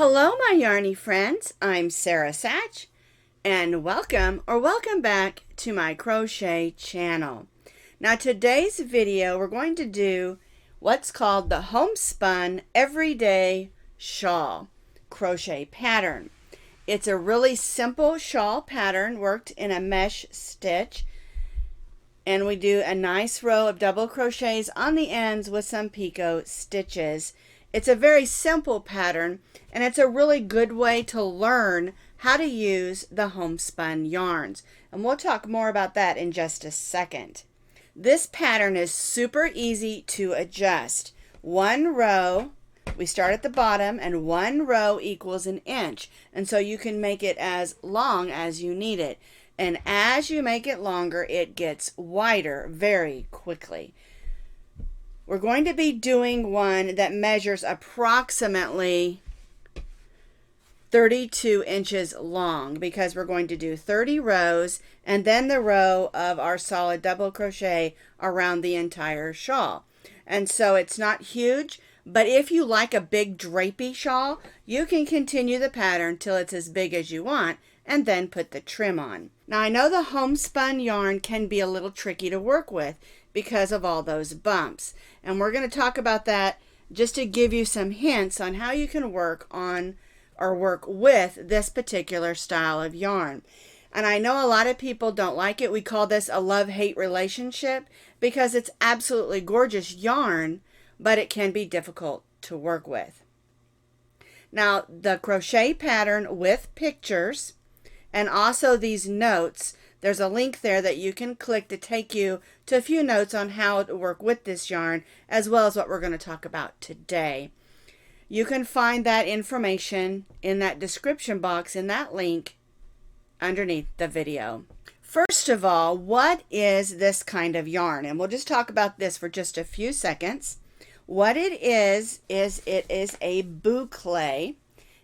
Hello, my yarny friends. I'm Sara Sach, and welcome back to my crochet channel. Now, today's video, we're going to do what's called the Homespun Everyday Shawl Crochet Pattern. It's a really simple shawl pattern worked in a mesh stitch, and we do a nice row of double crochets on the ends with some picot stitches. It's a very simple pattern, and it's a really good way to learn how to use the homespun yarns. And we'll talk more about that in just a second. This pattern is super easy to adjust. One row, we start at the bottom, and one row equals an inch. And so you can make it as long as you need it. And as you make it longer, it gets wider very quickly. We're going to be doing one that measures approximately 32 inches long because we're going to do 30 rows and then the row of our solid double crochet around the entire shawl. And so it's not huge, but if you like a big drapey shawl, you can continue the pattern till it's as big as you want and then put the trim on. Now, I know the homespun yarn can be a little tricky to work with because of all those bumps. And we're going to talk about that just to give you some hints on how you can work on or work with this particular style of yarn. And I know a lot of people don't like it. We call this a love-hate relationship because it's absolutely gorgeous yarn, but it can be difficult to work with. Now, the crochet pattern with pictures and also these notes, there's a link there that you can click to take you to a few notes on how to work with this yarn, as well as what we're going to talk about today. You can find that information in that description box in that link underneath the video. First of all, what is this kind of yarn? And we'll just talk about this for just a few seconds. What it is it is a boucle,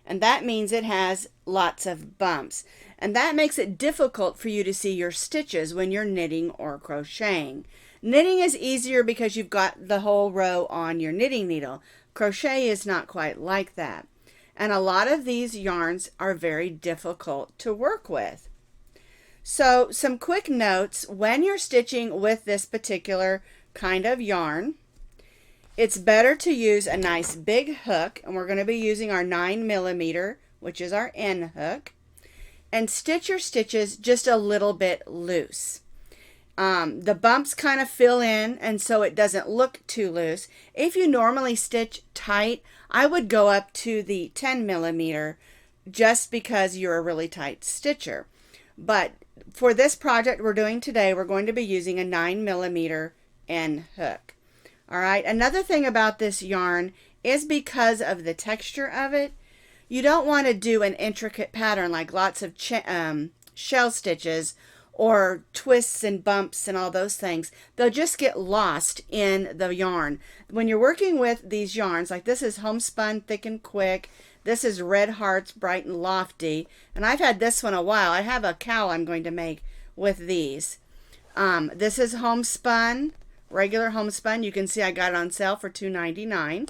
and that means it has lots of bumps. And that makes it difficult for you to see your stitches when you're knitting or crocheting. Knitting is easier because you've got the whole row on your knitting needle. Crochet is not quite like that. And a lot of these yarns are very difficult to work with. So some quick notes when you're stitching with this particular kind of yarn. It's better to use a nice big hook, and we're going to be using our 9mm, which is our end hook. And stitch your stitches just a little bit loose. The bumps kind of fill in, and so it doesn't look too loose. If you normally stitch tight, I would go up to the 10mm just because you're a really tight stitcher. But for this project we're doing today, we're going to be using a 9mm end hook. All right, another thing about this yarn is because of the texture of it, you don't want to do an intricate pattern like lots of shell stitches or twists and bumps and all those things. They'll just get lost in the yarn. When you're working with these yarns, like this is Homespun Thick and Quick, this is Red Hearts Bright and Lofty, and I've had this one a while. I have a cowl I'm going to make with these. This is Homespun, regular Homespun. You can see I got it on sale for $2.99.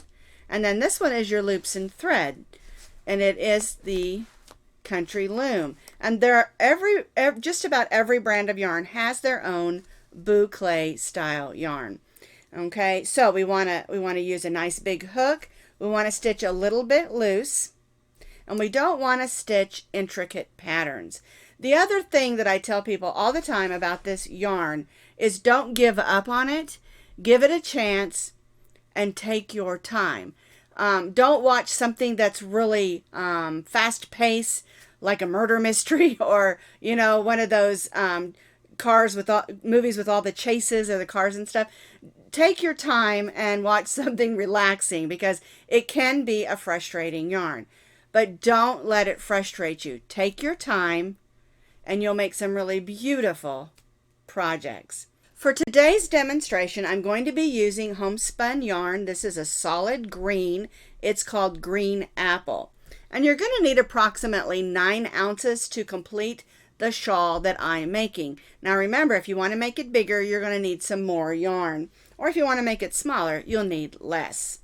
And then this one is your Loops and Thread. And it is the Country Loom. And there are just about every brand of yarn has their own boucle style yarn. Okay, so we want to use a nice big hook. We want to stitch a little bit loose, and we don't want to stitch intricate patterns. The other thing that I tell people all the time about this yarn is don't give up on it. Give it a chance and take your time. Don't watch something that's really fast-paced, like a murder mystery, or one of those movies with all the chases or the cars and stuff. Take your time and watch something relaxing because it can be a frustrating yarn. But don't let it frustrate you. Take your time, and you'll make some really beautiful projects. For today's demonstration, I'm going to be using homespun yarn. This is a solid green. It's called Green Apple. And you're going to need approximately 9 ounces to complete the shawl that I'm making. Now remember, if you want to make it bigger, you're going to need some more yarn. Or if you want to make it smaller, you'll need less.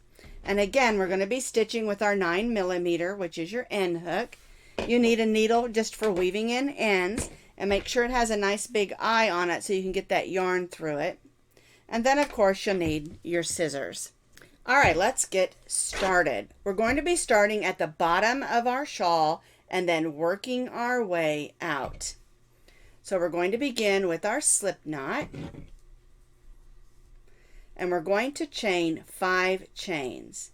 And again, we're going to be stitching with our 9mm, which is your end hook. You need a needle just for weaving in ends, and make sure it has a nice big eye on it so you can get that yarn through it. And then of course you'll need your scissors. All right, let's get started. We're going to be starting at the bottom of our shawl and then working our way out. So we're going to begin with our slip knot. And we're going to chain 5 chains.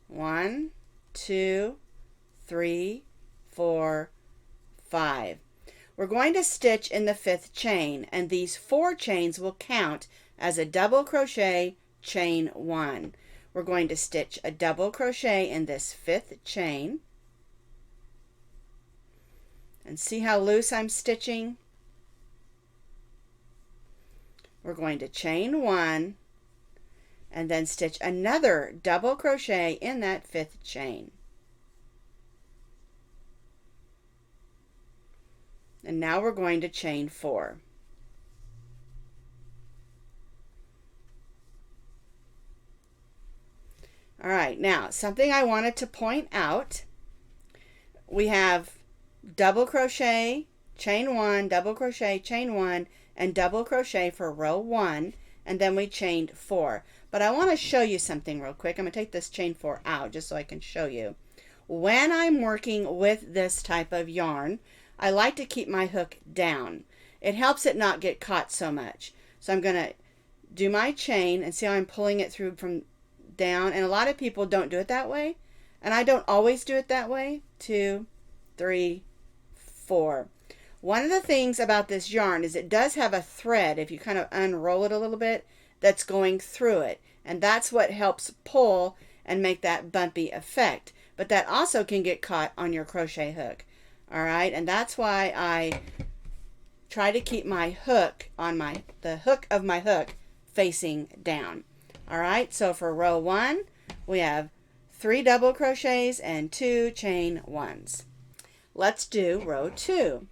1, 2, 3, 4, 5. We're going to stitch in the 5th chain, and these 4 chains will count as a double crochet, chain 1. We're going to stitch a double crochet in this 5th chain. And see how loose I'm stitching? We're going to chain 1 and then stitch another double crochet in that 5th chain. And now we're going to chain 4. All right, now something I wanted to point out. We have double crochet, chain 1, double crochet, chain 1, and double crochet for row 1, and then we chained 4. But I want to show you something real quick. I'm going to take this chain 4 out just so I can show you. When I'm working with this type of yarn, I like to keep my hook down. It helps it not get caught so much. So I'm going to do my chain and see how I'm pulling it through from down. And a lot of people don't do it that way. And I don't always do it that way. 2, 3, 4. One of the things about this yarn is it does have a thread, if you kind of unroll it a little bit, that's going through it. And that's what helps pull and make that bumpy effect. But that also can get caught on your crochet hook. All right, and that's why I try to keep my hook on the hook of my hook facing down. All right, so for row 1, we have 3 double crochets and 2 chain 1s. Let's do row 2.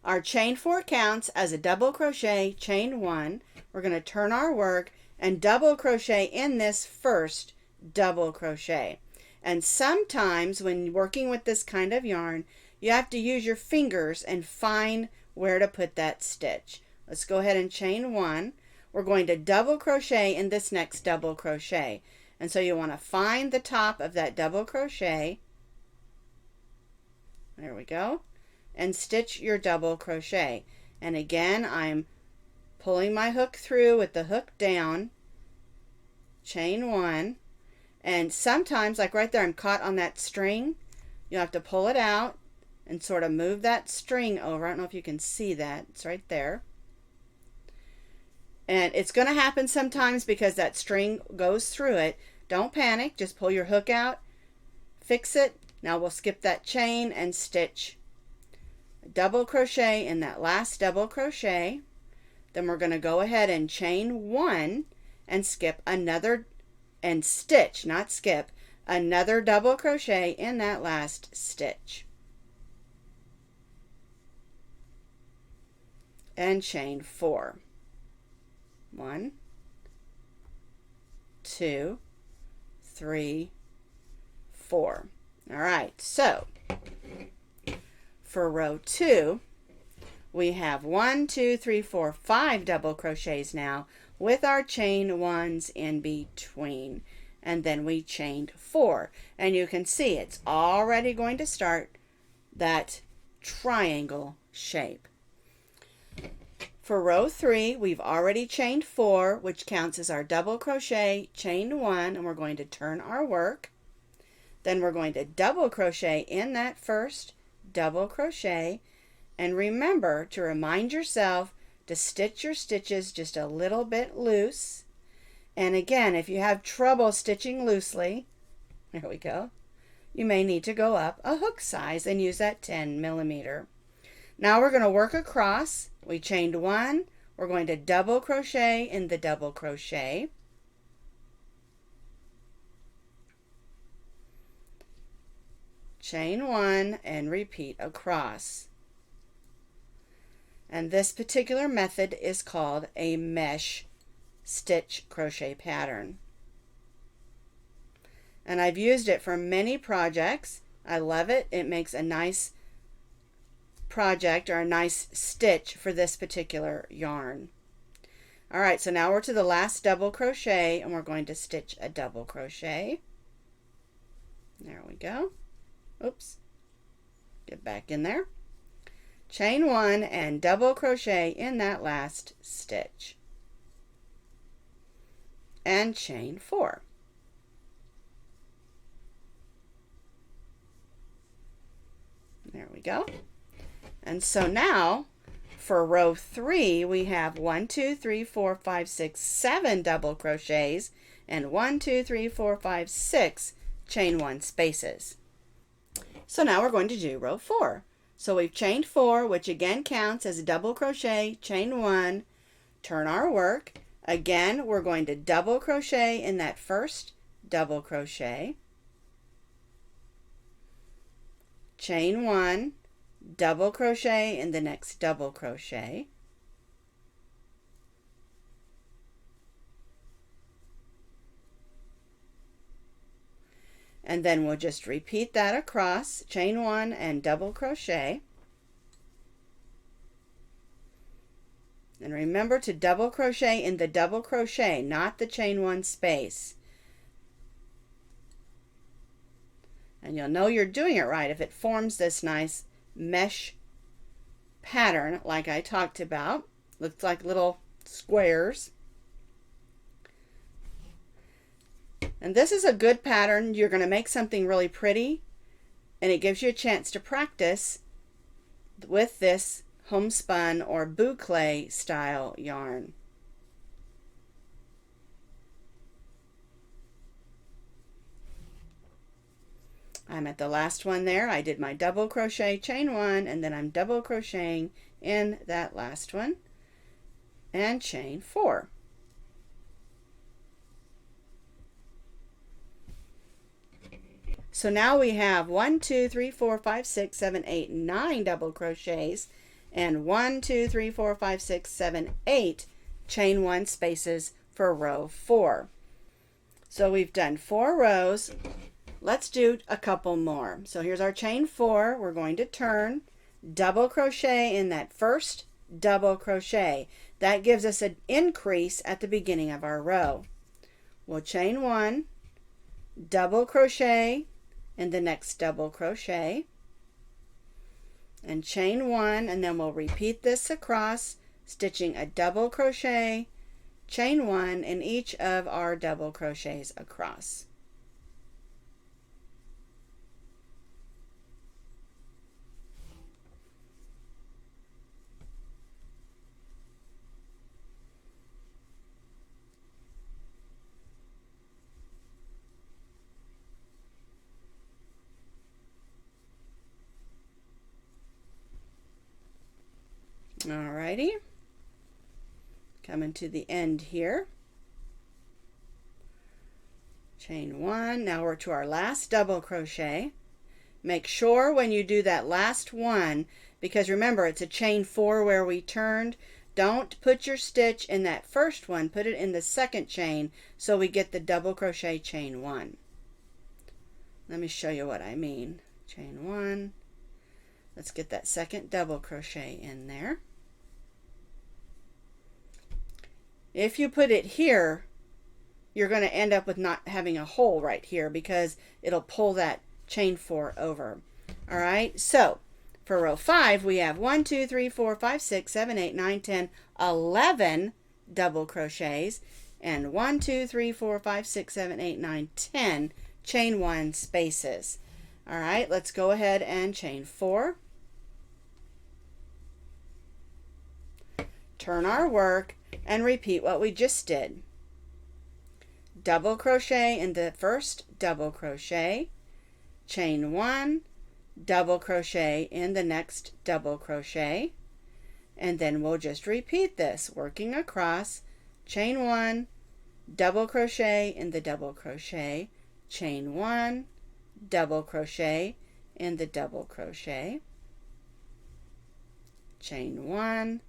Our chain 4 counts as a double crochet, chain 1. We're going to turn our work and double crochet in this first double crochet. And sometimes when working with this kind of yarn, you have to use your fingers and find where to put that stitch. Let's go ahead and chain 1. We're going to double crochet in this next double crochet. And so you want to find the top of that double crochet. There we go. And stitch your double crochet. And again, I'm pulling my hook through with the hook down, chain 1, and sometimes, like right there, I'm caught on that string. You'll have to pull it out and sort of move that string over. I don't know if you can see that. It's right there. And it's going to happen sometimes because that string goes through it. Don't panic. Just pull your hook out, fix it. Now we'll skip that chain and stitch double crochet in that last double crochet. Then we're going to go ahead and chain 1 and skip another, and stitch, not skip, another double crochet in that last stitch. And chain 4. 1, 2, 3, 4. All right, so for row 2, we have 1, 2, 3, 4, 5 double crochets now with our chain 1s in between. And then we chained 4. And you can see it's already going to start that triangle shape. For row 3, we've already chained 4, which counts as our double crochet, chain 1, and we're going to turn our work. Then we're going to double crochet in that first double crochet, and remember to remind yourself to stitch your stitches just a little bit loose. And again, if you have trouble stitching loosely, there we go, you may need to go up a hook size and use that 10mm. Now we're going to work across. We chained 1, we're going to double crochet in the double crochet, chain 1, and repeat across. And this particular method is called a mesh stitch crochet pattern. and I've used it for many projects. I love it. It makes a nice project or a nice stitch for this particular yarn. All right, so now we're to the last double crochet, and we're going to stitch a double crochet. There we go. Oops. Get back in there. Chain 1 and double crochet in that last stitch. And chain 4. There we go. And so now for row 3 we have 1, 2, 3, 4, 5, 6, 7 double crochets and 1, 2, 3, 4, 5, 6 chain 1 spaces. So now we're going to do row 4. So we've chained 4, which again counts as a double crochet, chain 1, turn our work. Again, we're going to double crochet in that first double crochet, chain 1, double crochet in the next double crochet, and then we'll just repeat that across, chain 1 and double crochet. And remember to double crochet in the double crochet, not the chain 1 space. And you'll know you're doing it right if it forms this nice mesh pattern like I talked about. Looks like little squares. And this is a good pattern. You're going to make something really pretty, and it gives you a chance to practice with this homespun or boucle style yarn. I'm at the last one there. I did my double crochet, chain 1, and then I'm double crocheting in that last one and chain 4. So now we have 1, 2, 3, 4, 5, 6, 7, 8, 9 double crochets and 1, 2, 3, 4, 5, 6, 7, 8 chain 1 spaces for row 4. So we've done 4 rows. Let's do a couple more. So here's our chain 4. We're going to turn, double crochet in that first double crochet. That gives us an increase at the beginning of our row. We'll chain 1, double crochet in the next double crochet, and chain 1, and then we'll repeat this across, stitching a double crochet, chain 1 in each of our double crochets across. Alrighty, coming to the end here. Chain 1, now we're to our last double crochet. Make sure when you do that last one, because remember it's a chain 4 where we turned, don't put your stitch in that first one, put it in the second chain so we get the double crochet chain 1. Let me show you what I mean. Chain 1, let's get that second double crochet in there. If you put it here, you're going to end up with not having a hole right here because it'll pull that chain 4 over. All right, so for row 5, we have 1, 2, 3, 4, 5, 6, 7, 8, 9, 10, 11 double crochets, and 1, 2, 3, 4, 5, 6, 7, 8, 9, 10 chain 1 spaces. All right, let's go ahead and chain 4. Turn our work and repeat what we just did. Double crochet in the first double crochet, chain 1, double crochet in the next double crochet, and then we'll just repeat this, working across, chain 1, double crochet in the double crochet, chain 1, double crochet in the double crochet, chain 1,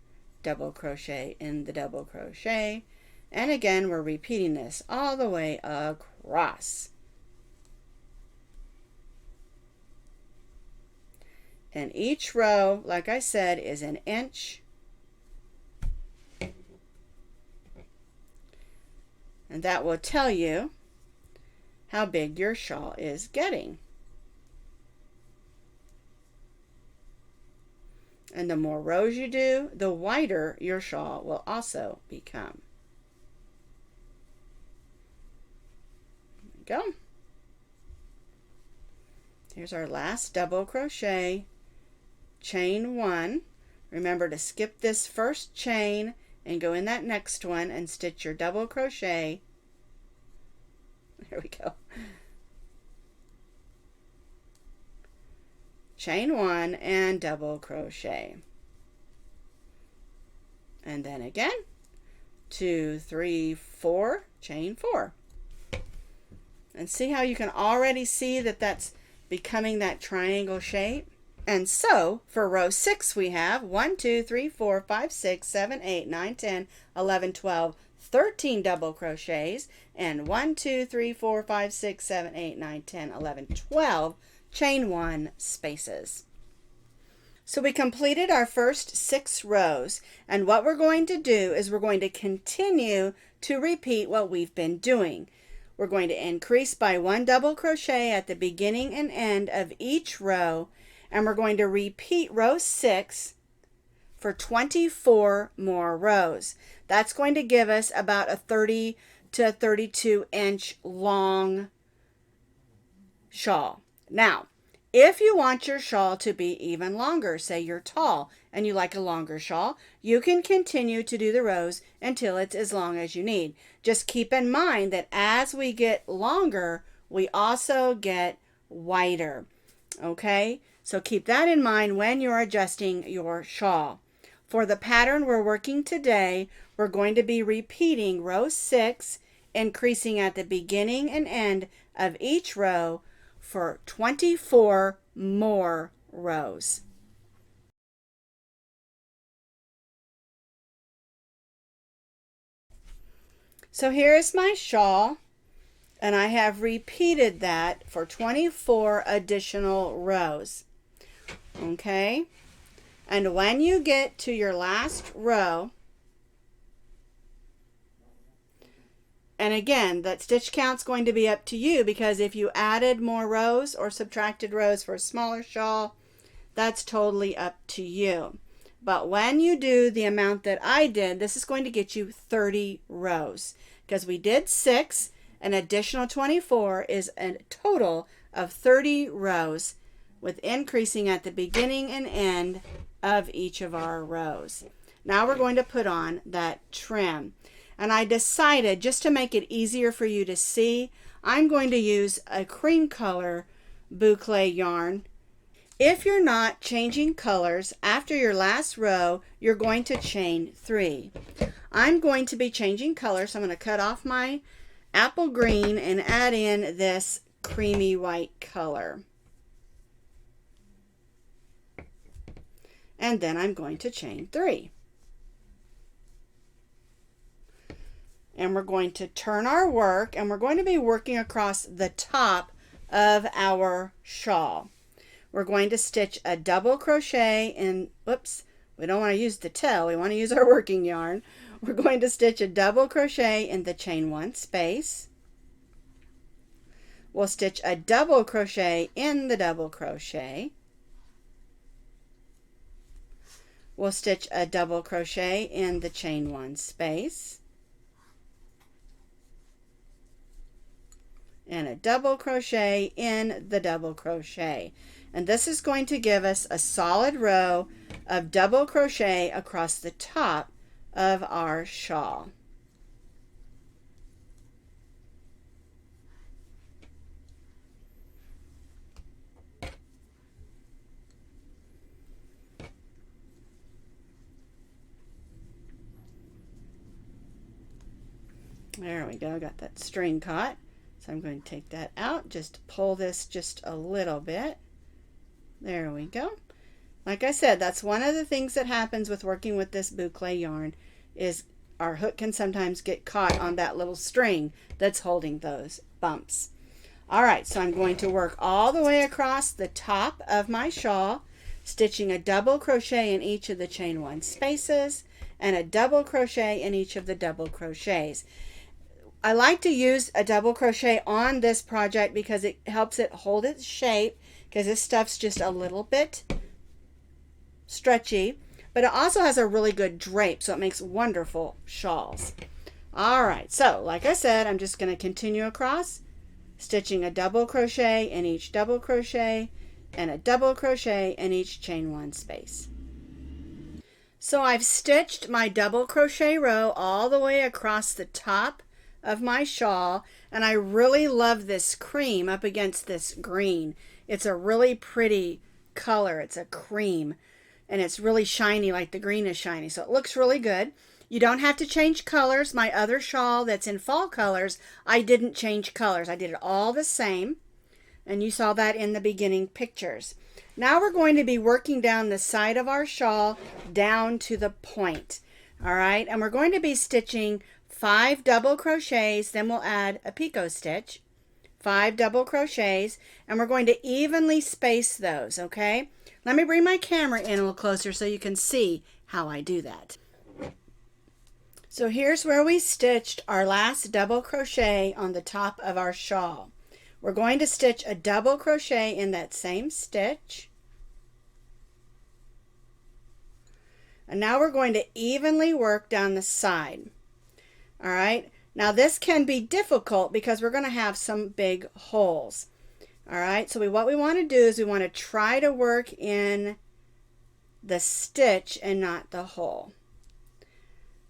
double crochet in the double crochet, and again we're repeating this all the way across. And each row, like I said, is an inch. And that will tell you how big your shawl is getting. And the more rows you do, the wider your shawl will also become. There we go. Here's our last double crochet. Chain 1. Remember to skip this first chain and go in that next one and stitch your double crochet. There we go. Chain 1 and double crochet. And then again, 2, 3, 4, chain 4. And see how you can already see that that's becoming that triangle shape? And so for row 6 we have 1, 2, 3, 4, 5, 6, 7, 8, 9, 10, 11, 12, 13 double crochets, and 1, 2, 3, 4, 5, 6, 7, 8, 9, 10, 11, 12 chain 1 spaces. So we completed our first 6 rows, and what we're going to do is we're going to continue to repeat what we've been doing. We're going to increase by 1 double crochet at the beginning and end of each row, and we're going to repeat row 6 for 24 more rows. That's going to give us about a 30 to 32 inch long shawl. Now, if you want your shawl to be even longer, say you're tall and you like a longer shawl, you can continue to do the rows until it's as long as you need. Just keep in mind that as we get longer, we also get wider. Okay? So keep that in mind when you're adjusting your shawl. For the pattern we're working today, we're going to be repeating row 6, increasing at the beginning and end of each row for 24 more rows. So here is my shawl, and I have repeated that for 24 additional rows. Okay? And when you get to your last row, and again, that stitch count's going to be up to you, because if you added more rows or subtracted rows for a smaller shawl, that's totally up to you. But when you do the amount that I did, this is going to get you 30 rows, because we did 6, an additional 24 is a total of 30 rows, with increasing at the beginning and end of each of our rows. Now we're going to put on that trim. And I decided, just to make it easier for you to see, I'm going to use a cream color boucle yarn. If you're not changing colors after your last row, you're going to chain 3. I'm going to be changing colors, so I'm going to cut off my apple green and add in this creamy white color. And then I'm going to chain 3. And we're going to turn our work, and we're going to be working across the top of our shawl. We're going to stitch a double crochet in, whoops, we don't want to use the tail, we want to use our working yarn. We're going to stitch a double crochet in the chain 1 space. We'll stitch a double crochet in the double crochet. We'll stitch a double crochet in the chain 1 space. And a double crochet in the double crochet. And this is going to give us a solid row of double crochet across the top of our shawl. There we go, got that string caught. So I'm going to take that out, just pull this just a little bit. There we go. Like I said, that's one of the things that happens with working with this boucle yarn, is our hook can sometimes get caught on that little string that's holding those bumps. All right, so I'm going to work all the way across the top of my shawl. stitching a double crochet in each of the chain 1 spaces and a double crochet in each of the double crochets. I like to use a double crochet on this project because it helps it hold its shape, because this stuff's just a little bit stretchy, but it also has a really good drape, so it makes wonderful shawls. All right, so like I said, I'm just going to continue across, stitching a double crochet in each double crochet and a double crochet in each chain 1 space. So I've stitched my double crochet row all the way across the top of my shawl, and I really love this cream up against this green. It's a really pretty color. It's a cream, and it's really shiny like the green is shiny, so it looks really good. You don't have to change colors. My other shawl that's in fall colors, I didn't change colors. I did it all the same, and you saw that in the beginning pictures. Now we're going to be working down the side of our shawl down to the point. All right, and we're going to be stitching 5 double crochets, then we'll add a picot stitch, 5 double crochets, and we're going to evenly space those, okay? Let me bring my camera in a little closer so you can see how I do that. So here's where we stitched our last double crochet on the top of our shawl. We're going to stitch a double crochet in that same stitch. And now we're going to evenly work down the side. All right, now this can be difficult because we're going to have some big holes. All right, so what we want to do is we want to try to work in the stitch and not the hole.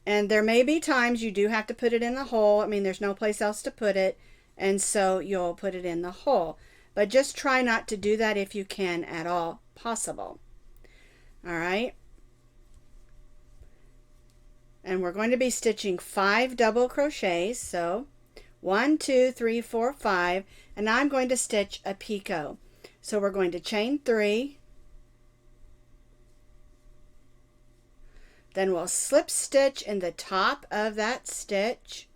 And there may be times you do have to put it in the hole. I mean, there's no place else to put it, and so you'll put it in the hole. But just try not to do that if you can at all possible. All right. And we're going to be stitching 5 double crochets, so 1, 2, 3, 4, 5, and now I'm going to stitch a picot. So we're going to chain 3, then we'll slip stitch in the top of that stitch,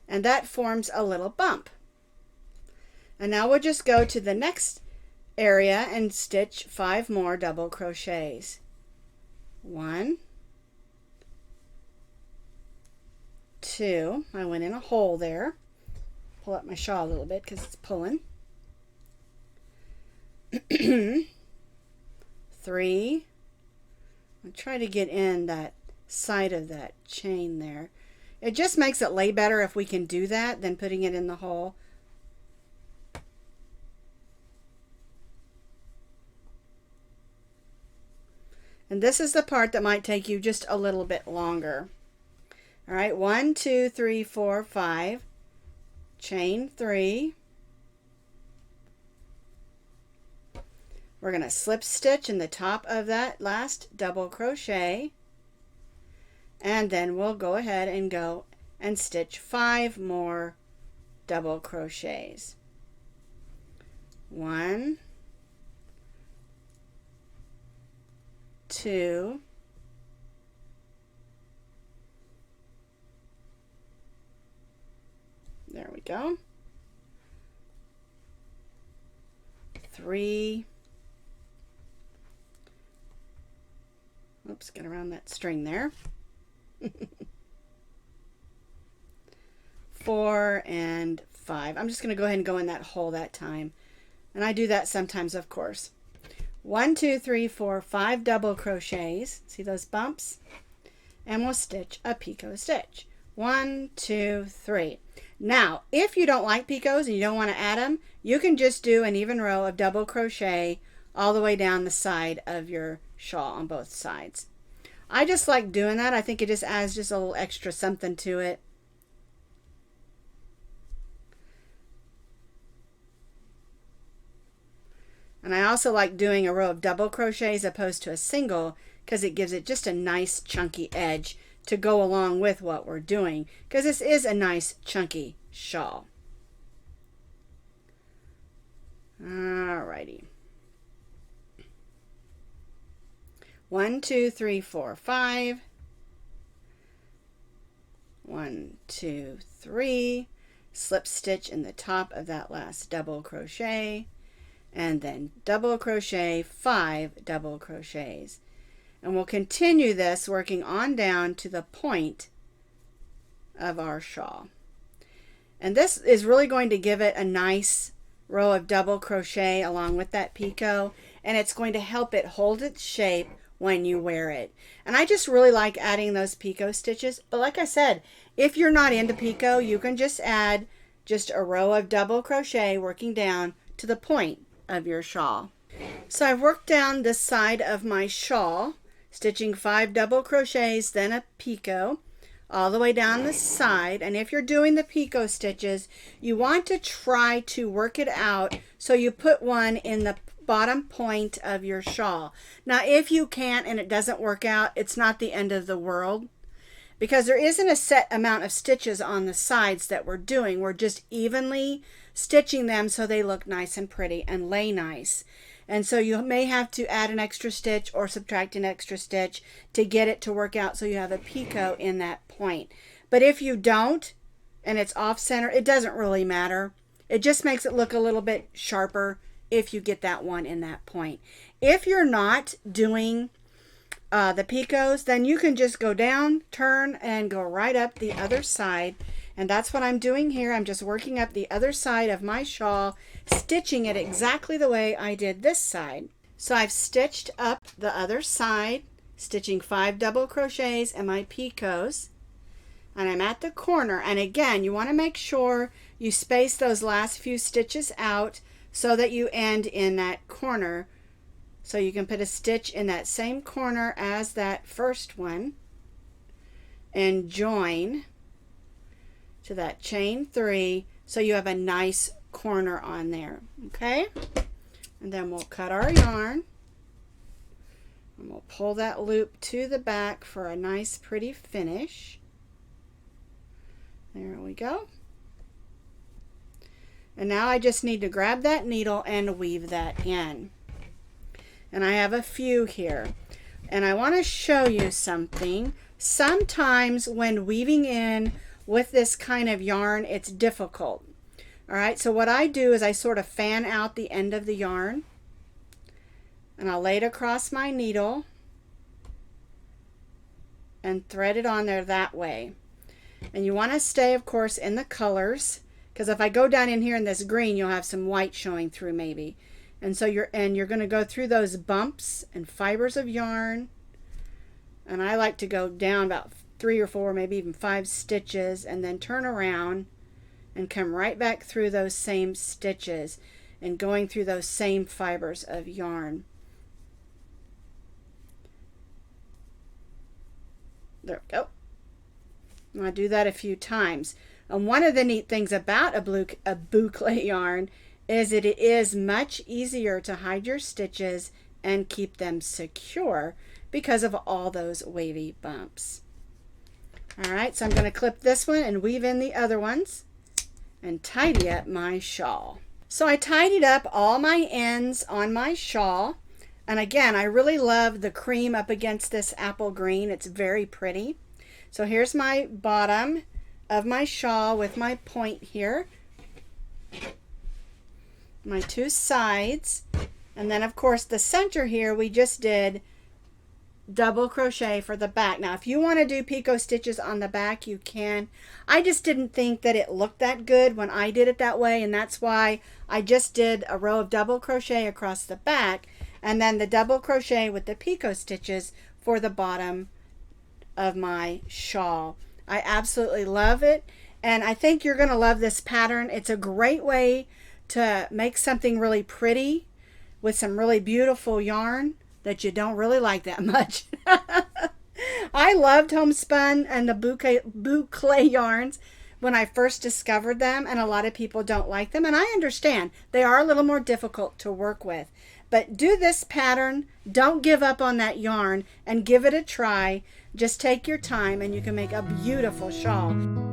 and that forms a little bump. And now we'll just go to the next area and stitch 5 more double crochets. 1, 2, I went in a hole there. Pull up my shawl a little bit because it's pulling. 3, I'll try to get in that side of that chain there. It just makes it lay better if we can do that than putting it in the hole. And this is the part that might take you just a little bit longer. All right, 1, 2, 3, 4, 5, chain 3. We're going to slip stitch in the top of that last double crochet, and then we'll go ahead and go and stitch 5 more double crochets. 1, 2, 3, oops, get around that string there. 4 and 5. I'm just going to go ahead and go in that hole that time, and I do that sometimes, of course. 1, 2, 3, 4, 5 double crochets. See those bumps? And we'll stitch a picot stitch. 1, 2, 3. Now, if you don't like picots and you don't want to add them, you can just do an even row of double crochet all the way down the side of your shawl on both sides. I just like doing that. I think it just adds just a little extra something to it. And I also like doing a row of double crochets opposed to a single because it gives it just a nice chunky edge to go along with what we're doing, because this is a nice chunky shawl. Alrighty. 1, 2, 3, 4, 5. 1, 2, 3. Slip stitch in the top of that last double crochet, and then double crochet, 5 double crochets. And we'll continue this working on down to the point of our shawl. And this is really going to give it a nice row of double crochet along with that picot, and it's going to help it hold its shape when you wear it. And I just really like adding those picot stitches, but like I said, if you're not into picot, you can just add just a row of double crochet working down to the point of your shawl. So I've worked down this side of my shawl, stitching 5 double crochets, then a picot all the way down the side. And if you're doing the picot stitches, you want to try to work it out so you put one in the bottom point of your shawl. Now if you can't and it doesn't work out, it's not the end of the world, because there isn't a set amount of stitches on the sides that we're doing. We're just evenly stitching them so they look nice and pretty and lay nice. And so you may have to add an extra stitch or subtract an extra stitch to get it to work out so you have a picot in that point. But if you don't and it's off center, it doesn't really matter. It just makes it look a little bit sharper if you get that one in that point. If you're not doing the picots, then you can just go down, turn, and go right up the other side. And that's what I'm doing here. I'm just working up the other side of my shawl, stitching it exactly the way I did this side. So I've stitched up the other side, stitching 5 double crochets and my picots, and I'm at the corner. And again, you want to make sure you space those last few stitches out so that you end in that corner, so you can put a stitch in that same corner as that first one and join to that chain 3 so you have a nice corner on there. Okay, and then we'll cut our yarn and we'll pull that loop to the back for a nice pretty finish. There we go. And now I just need to grab that needle and weave that in. And I have a few here, and I want to show you something. Sometimes when weaving in with this kind of yarn, it's difficult. All right, so what I do is I sort of fan out the end of the yarn, and I'll lay it across my needle and thread it on there that way. And you want to stay, of course, in the colors, because if I go down in here in this green, you'll have some white showing through maybe. And so you're going to go through those bumps and fibers of yarn. And I like to go down about 3 or 4, maybe even 5 stitches, and then turn around and come right back through those same stitches and going through those same fibers of yarn. There we go. I'm going to do that a few times. And one of the neat things about a boucle yarn is that it is much easier to hide your stitches and keep them secure because of all those wavy bumps. All right, so I'm going to clip this one and weave in the other ones and tidy up my shawl. So I tidied up all my ends on my shawl, and again, I really love the cream up against this apple green. It's very pretty. So here's my bottom of my shawl with my point here, my 2 sides, and then of course the center here we just did double crochet for the back. Now if you want to do picot stitches on the back, you can. I just didn't think that it looked that good when I did it that way, and that's why I just did a row of double crochet across the back and then the double crochet with the picot stitches for the bottom of my shawl. I absolutely love it, and I think you're going to love this pattern. It's a great way to make something really pretty with some really beautiful yarn that you don't really like that much. I loved Homespun and the Boucle yarns when I first discovered them, and a lot of people don't like them, and I understand. They are a little more difficult to work with. But do this pattern, don't give up on that yarn, and give it a try. Just take your time and you can make a beautiful shawl.